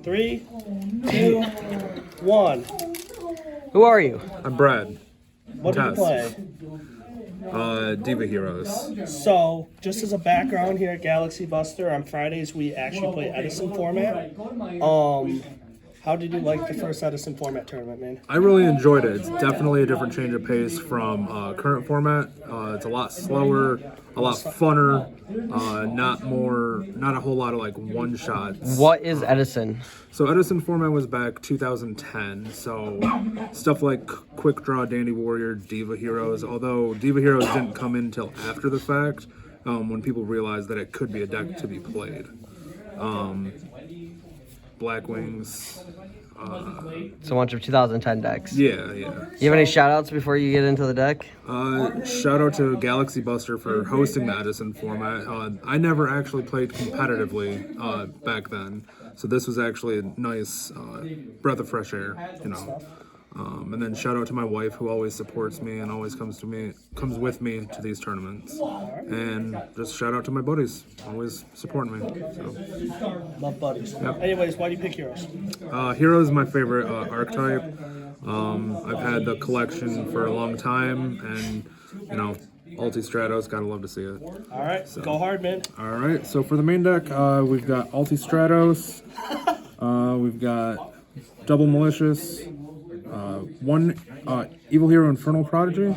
3, 2, 1. Who are you? I'm Brad. What do you play? Diva Heroes. So, just as a background here at Galaxy Buster, on Fridays we actually play Edison format. How did you like the first Edison format tournament, man? I really enjoyed it. It's definitely a different change of pace from current format. It's a lot slower, a lot funner, not a whole lot of like one shots. What is Edison? So Edison format was back 2010. So stuff like Quick Draw, Dandy Warrior, Diva Heroes. Although Diva Heroes didn't come in until after the fact, when people realized that it could be a deck to be played. Black Wings. It's a bunch of 2010 decks. Yeah. You have any shout outs before you get into the deck? Shout out to Galaxy Buster for hosting the Edison format. I never actually played competitively back then, so this was actually a nice breath of fresh air, you know. And then shout out to my wife who always supports me and always comes with me to these tournaments. And just shout out to my buddies, always supporting me. So. Love buddies. Yep. Anyways, why do you pick Heroes? Heroes is my favorite archetype. I've had the collection for a long time, and you know, Ulti-Stratos, gotta love to see it. All right, so. Go hard, man. All right, so for the main deck, we've got Ulti-Stratos, we've got Double Malicious, one Evil Hero Infernal Prodigy,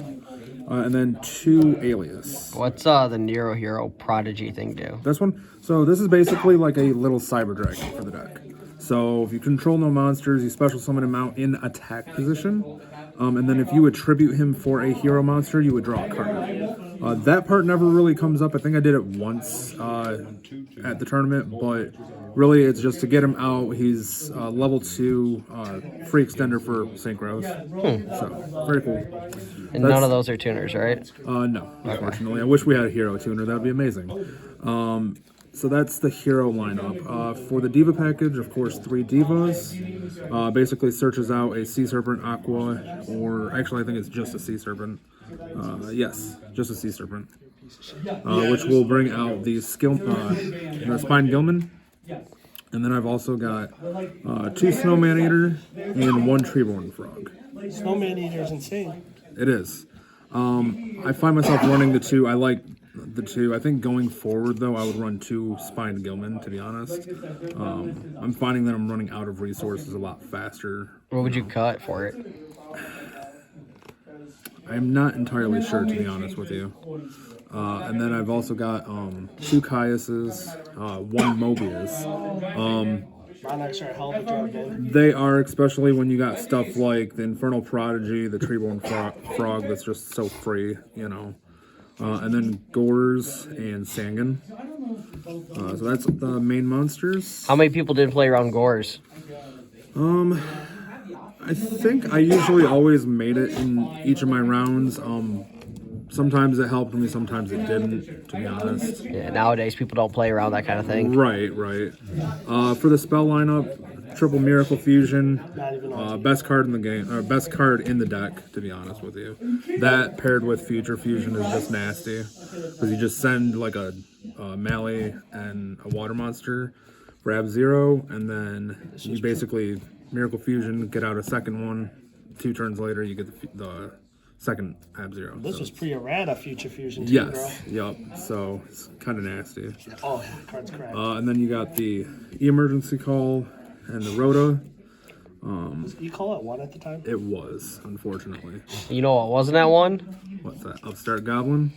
and then 2 Alias. What's the Nero Hero Prodigy thing do? This one? So this is basically like a little Cyber Dragon for the deck. So if you control no monsters, you special summon him out in attack position. And then if you attribute him for a hero monster, you would draw a card. That part never really comes up. I think I did it once at the tournament, but really it's just to get him out. He's level 2 free extender for Synchros. So very cool. And none of those are tuners, right? No, unfortunately. I wish we had a hero tuner. That would be amazing. So that's the hero lineup. For the Diva package, of course, 3 Divas. Basically searches out a Sea Serpent, Aqua, or actually I think it's just a Sea Serpent. Yes, just a Sea Serpent. Which will bring out the Spine Gilman. And then I've also got 2 Snowman Eater and 1 Treeborn Frog. Snowman Eater is insane. It is. I find myself running the 2. I like the 2. I think going forward, though, I would run 2 Spined Gilman, to be honest. I'm finding that I'm running out of resources a lot faster. What would you cut for it? I'm not entirely sure, to be honest with you. And then I've also got 2 Caiuses, 1 Mobius. Monarchs are a hell of a drug, man. They are, especially when you got stuff like the Infernal Prodigy, the Treeborn Frog that's just so free, you know. And then Gores and Sangan. So that's the main monsters. How many people did play around Gores? I think I usually always made it in each of my rounds. Sometimes it helped me, sometimes it didn't, to be honest. Yeah, nowadays people don't play around that kind of thing. Right. For the spell lineup, Triple Miracle Fusion, best card in the game, or best card in the deck, to be honest with you. That paired with Future Fusion is just nasty, because you just send like a Melee and a Water Monster, grab 0, and then you basically Miracle Fusion, get out a second one. 2 turns later, you get the second Ab-Zero. This was pre-errata Future Fusion too, yes, bro. Yep. So it's kind of nasty. Oh, yeah, card's cracked. And then you got the Emergency Call and the Rhoda. You call it 1 at the time? It was, unfortunately. You know what wasn't that one? What's that? Upstart Goblin,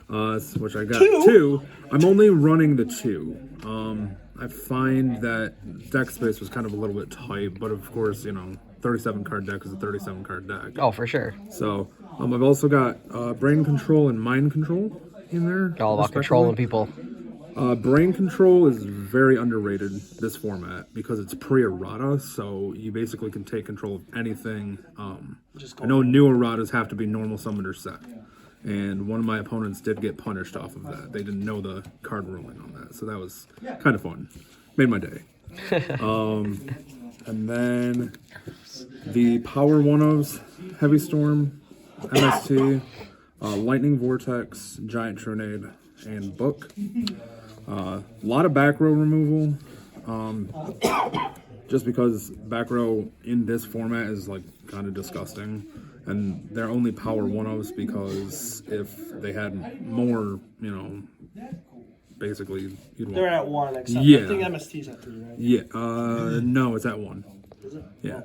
which I got 2? 2. I'm only running the 2. I find that deck space was kind of a little bit tight, but of course, you know, 37 card deck is a 37 card deck. Oh, for sure. So I've also got Brain Control and Mind Control in there. All about controlling people. Brain Control is very underrated, this format, because it's pre-errata, so you basically can take control of anything. I know new erratas have to be normal summoned or set, and one of my opponents did get punished off of that. They didn't know the card ruling on that, so that was kind of fun. Made my day. And then the Power 1-ofs, Heavy Storm, MST, Lightning Vortex, Giant Tornade, and Book. A lot of back row removal. just because back row in this format is like kind of disgusting, and they're only power 1-ofs because if they had more, basically you'd They're want. at 1, except Yeah. I think MST's at 3, right? Yeah, no, it's at 1. Is it? Yeah,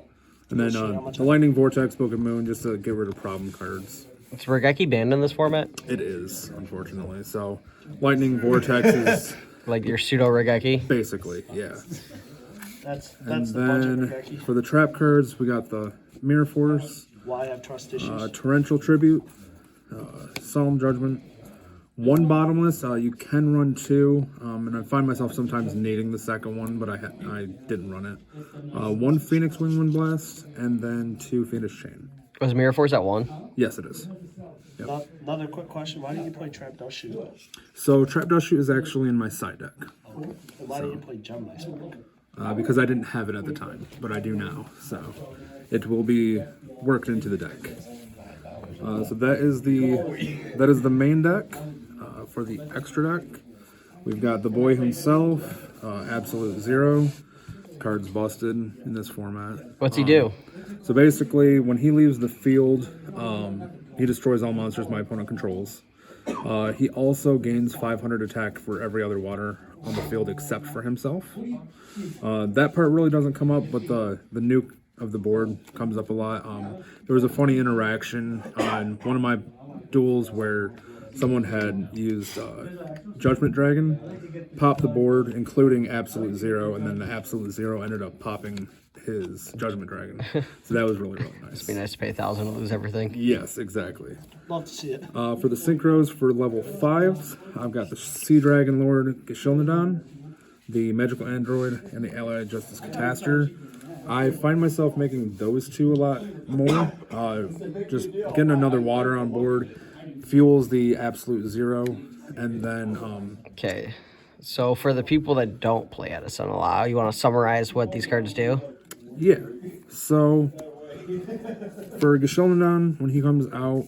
and then How much the Lightning Vortex, Book of Moon, just to get rid of problem cards. Is Regeki banned in this format? It is, unfortunately. So, Lightning Vortex is Like your pseudo Regeki? basically, yeah. That's And the budget, then Becky. for the trap cards, we got the Mirror Force, Why I have trust issues. Torrential Tribute, Solemn Judgment, 1 bottomless. You can run 2, and I find myself sometimes needing the second one, but I didn't run it. 1 Phoenix Wingwind Blast, and then 2 Phoenix Chain. Was Mirror Force at 1? Yes, it is. Another quick question. Why do you play Trap Dust Shoot? So Trap Dust Shoot is actually in my side deck. And why do you play Gemini Spark? Because I didn't have it at the time, but I do now. So it will be worked into the deck. So that is the main deck. For the extra deck, we've got the boy himself, Absolute Zero. Cards busted in this format. What's he do? So basically, when he leaves the field, he destroys all monsters my opponent controls. He also gains 500 attack for every other water on the field except for himself. That part really doesn't come up, but the nuke of the board comes up a lot. There was a funny interaction on one of my duels where someone had used Judgment Dragon, popped the board, including Absolute Zero, and then the Absolute Zero ended up popping his Judgment Dragon. So that was really, really nice. It'd be nice to pay 1,000 to lose everything. Yes, exactly. Love to see it. For the synchros for level 5s, I've got the Sea Dragon Lord Gishilnadon, the Magical Android, and the Allied Justice Catastor. I find myself making those 2 a lot more. Just getting another water on board fuels the Absolute Zero, and then Okay. So for the people that don't play Edison a lot, you want to summarize what these cards do? yeah. So for Gishilnadon, when he comes out,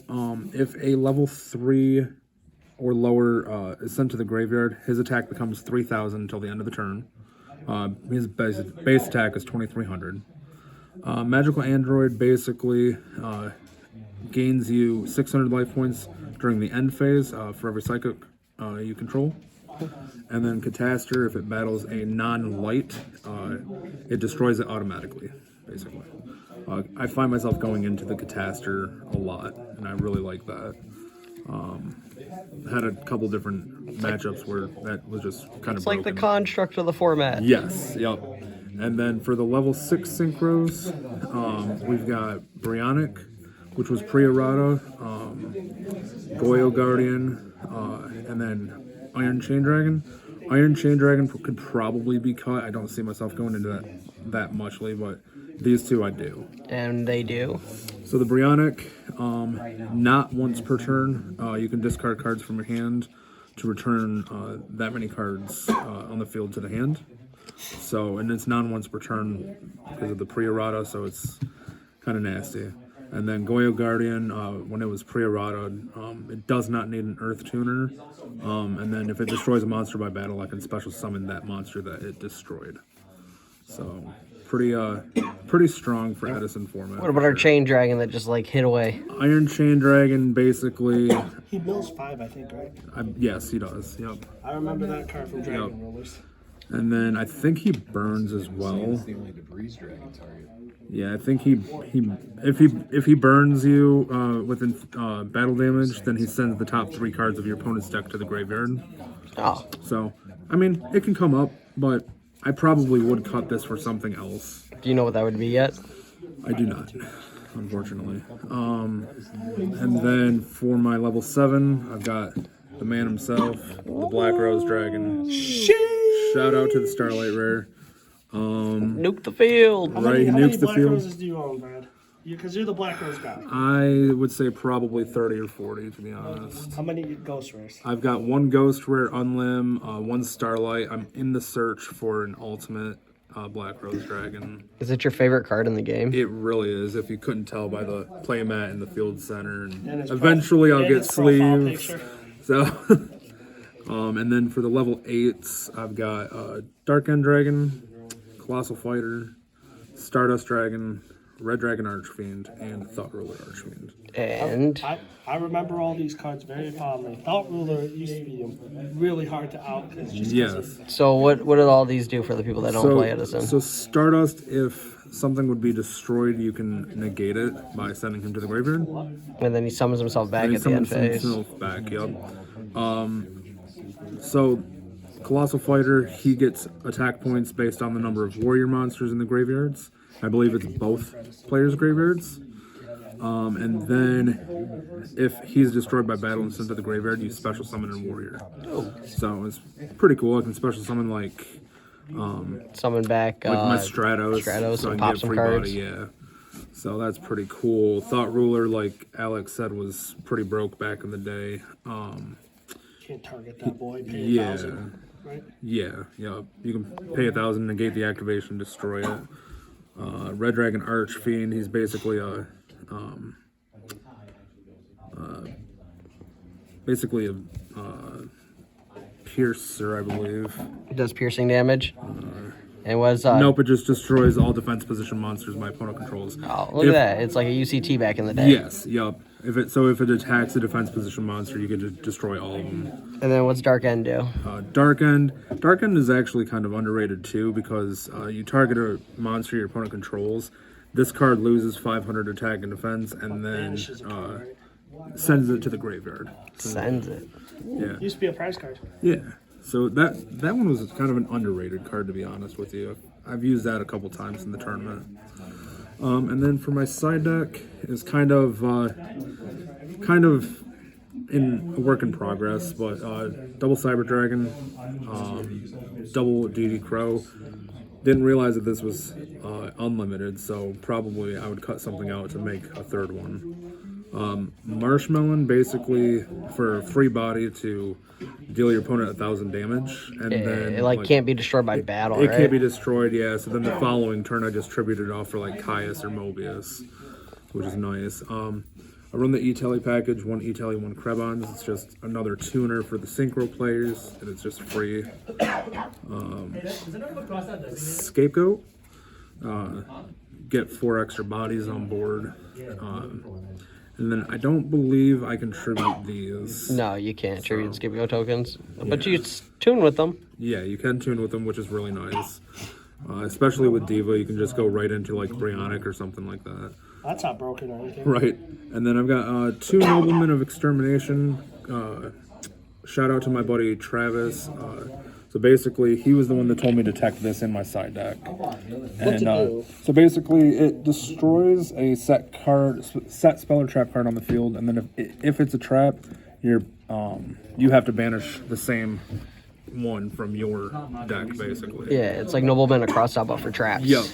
if a level 3 or lower is sent to the graveyard, his attack becomes 3,000 until the end of the turn. His base attack is 2,300. Magical Android basically gains you 600 life points during the end phase for every psychic you control. And then Catastor, if it battles a non-light, it destroys it automatically, basically. I find myself going into the Catastor a lot, and I really like that. Had a couple different matchups where that was just kind of It's like the broken. construct of the format. Yes, yep. And then for the level 6 synchros, we've got Brionic, which was pre-errata, Goyo Guardian, and then Iron Chain Dragon. Iron Chain Dragon could probably be cut. I don't see myself going into that muchly, but these 2 I do. And they do. So the Brionic, not once per turn. You can discard cards from your hand to return that many cards on the field to the hand. So, and it's non-once per turn because of the pre-errata, so it's kind of nasty. And then Goyo Guardian, when it was pre-errata, it does not need an Earth Tuner. And then if it destroys a monster by battle, I can special summon that monster that it destroyed. So, pretty strong for Edison format. What about our chain dragon that just like hit away? Iron Chain Dragon, basically, He mills 5, I think, right? yes, he does, yep. I remember that card from Dragon Rollers. And then I think he burns as well. It's the only debris dragon target. Yeah, I think if he burns you within battle damage, then he sends the top 3 cards of your opponent's deck to the graveyard. Oh, So, I mean, it can come up, but I probably would cut this for something else. do you know what that would be yet? I do not, unfortunately. And then for my level 7, I've got the man himself, the Black Rose Dragon. Shout out to the Starlight Rare. Nuke the field. Right, he How many nukes the Black field. Roses do you own, Brad? Because you're the Black Rose guy. I would say probably 30 or 40, to be honest. How many Ghost Rares? I've got 1 Ghost Rare Unlim, 1 Starlight. I'm in the search for an ultimate Black Rose Dragon. Is it your favorite card in the game? It really is, if you couldn't tell by the playmat in the field center. And And his eventually I'll and get his profile sleeves. picture. So, and then for the level 8s, I've got Dark End Dragon, Colossal Fighter, Stardust Dragon, Red Dragon Archfiend, and Thought Ruler Archfiend. And I remember all these cards very fondly. Thought Ruler used to be really hard to out. Just 'cause Yes. so what do all these do for the people that don't play Edison? So Stardust, if something would be destroyed, you can negate it by sending him to the graveyard. And then he summons himself back at the end phase. Back, yep. So Colossal Fighter, he gets attack points based on the number of warrior monsters in the graveyards. I believe it's both players' graveyards. And then if he's destroyed by battle and sent to the graveyard, you special summon a warrior. So it's pretty cool. I can special summon Summon back my Stratos. Stratos so I and can pop get some free cards. body, yeah. So that's pretty cool. Thought Ruler, like Alex said, was pretty broke back in the day. can't target that boy. Pay Yeah. 1,000, right? Yeah. You can pay 1,000, negate the activation, destroy it. Red Dragon Archfiend, he's basically a piercer, I believe. It does piercing damage. And was Nope, it just destroys all defense position monsters my opponent controls. Oh, look at that! It's like a UCT back in the day. Yes, yup. If it attacks a defense position monster, you can just destroy all of them. And then what's Dark End do? Dark End is actually kind of underrated too because you target a monster your opponent controls. This card loses 500 attack and defense, and then sends it to the graveyard. Sends it. Yeah. Used to be a prize card. Yeah. So that one was kind of an underrated card, to be honest with you. I've used that a couple times in the tournament. And then for my side deck is kind of in a work in progress, but double Cyber Dragon, double DD Crow. Didn't realize that this was unlimited, so probably I would cut something out to make a third one. Marshmallow, basically for free body to deal your opponent 1,000 damage, and then It can't be destroyed by battle, it right? can't be destroyed, yeah. So then the following turn, I just tributed it off for like Caius or Mobius, which is nice. I run the E-Tele package, 1 E-Tele, 1 Krebons. It's just another tuner for the Synchro players, and it's just free. Scapegoat, get 4 extra bodies on board. And then I don't believe I can tribute these. No, you can't tribute Scapegoat tokens, but you tune with them. Yeah, you can tune with them, which is really nice. Especially with Diva, you can just go right into like Brionic or something like that. That's not broken or anything. Right. And then I've got 2 Noblemen of Extermination. Shout out to my buddy Travis. So basically, he was the one that told me to tech this in my side deck. And so basically, it destroys a set spell or trap card on the field, and then if it's a trap, you have to banish the same one from your deck, basically. Yeah, it's like Nobleman across out, but for traps. Yep.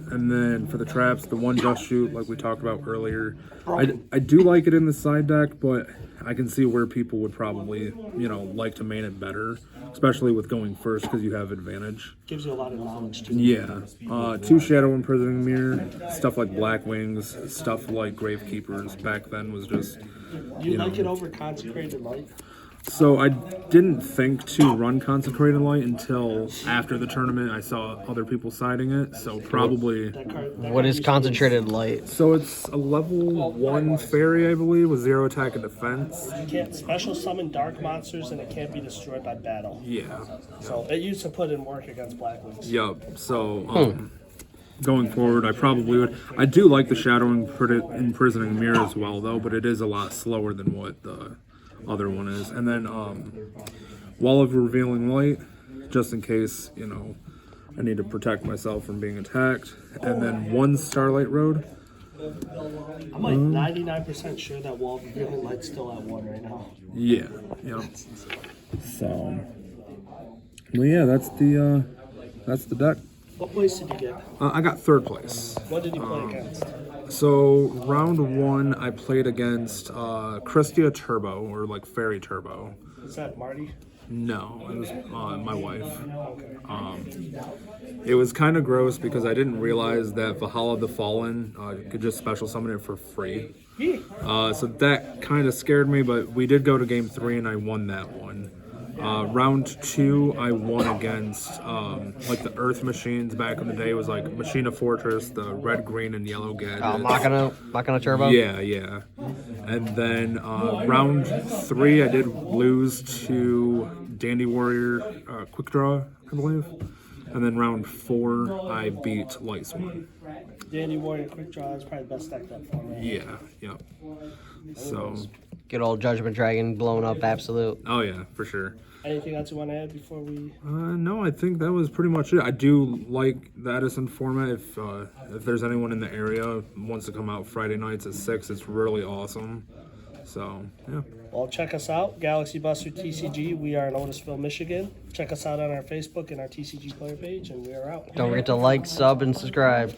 And then for the traps, the 1 Dust Shoot, like we talked about earlier, I do like it in the side deck, but I can see where people would probably, like to main it better, especially with going first because you have advantage. Gives you a lot of knowledge too. Yeah. 2 Shadow Imprisoning Mirror, stuff like Black Wings, stuff like Gravekeepers back then was just, You like it over Consecrated Light? So I didn't think to run Consecrated Light until after the tournament. I saw other people siding it, so probably. What is Concentrated Light? So it's a level 1 fairy, I believe, with 0 attack and defense. You can't special summon dark monsters and it can't be destroyed by battle. Yeah. So it used to put in work against Black Wings. Yup. So going forward, I probably would. I do like the Shadow Imprisoning Mirror as well, though, but it is a lot slower than what the other one is. And then Wall of Revealing Light, just in case, I need to protect myself from being attacked. And then 1 Starlight Road. I'm like 99% sure that Wall of Revealing Light's still at 1 right now. Yeah. So, well, yeah, that's the deck. What place did you get? I got 3rd place. What did you play against? So round 1, I played against Christia Turbo, or like Fairy Turbo. Is that Marty? No, it was my wife. It was kind of gross because I didn't realize that Valhalla of the Fallen could just special summon it for free. So that kind of scared me, but we did go to game 3 and I won that one. Round 2, I won against like the Earth machines back in the day. It was like Machina Fortress, the red, green, and yellow gadgets. Machina Turbo? Yeah. And then round 3, I did lose to Dandy Warrior Quick Draw, I believe. And then round 4, I beat Light Swan. Dandy Warrior Quick Draw is probably the best deck that format. Yeah. So, Good old Judgment Dragon blown up absolute. oh yeah, for sure. Anything else you want to add before we? No, I think that was pretty much it. I do like the Edison format. If there's anyone in the area wants to come out Friday nights at 6, it's really awesome. So yeah. Well, check us out, Galaxy Buster TCG. We are in Otisville, Michigan. Check us out on our Facebook and our TCG player page, and we are out. Don't forget to like, sub, and subscribe.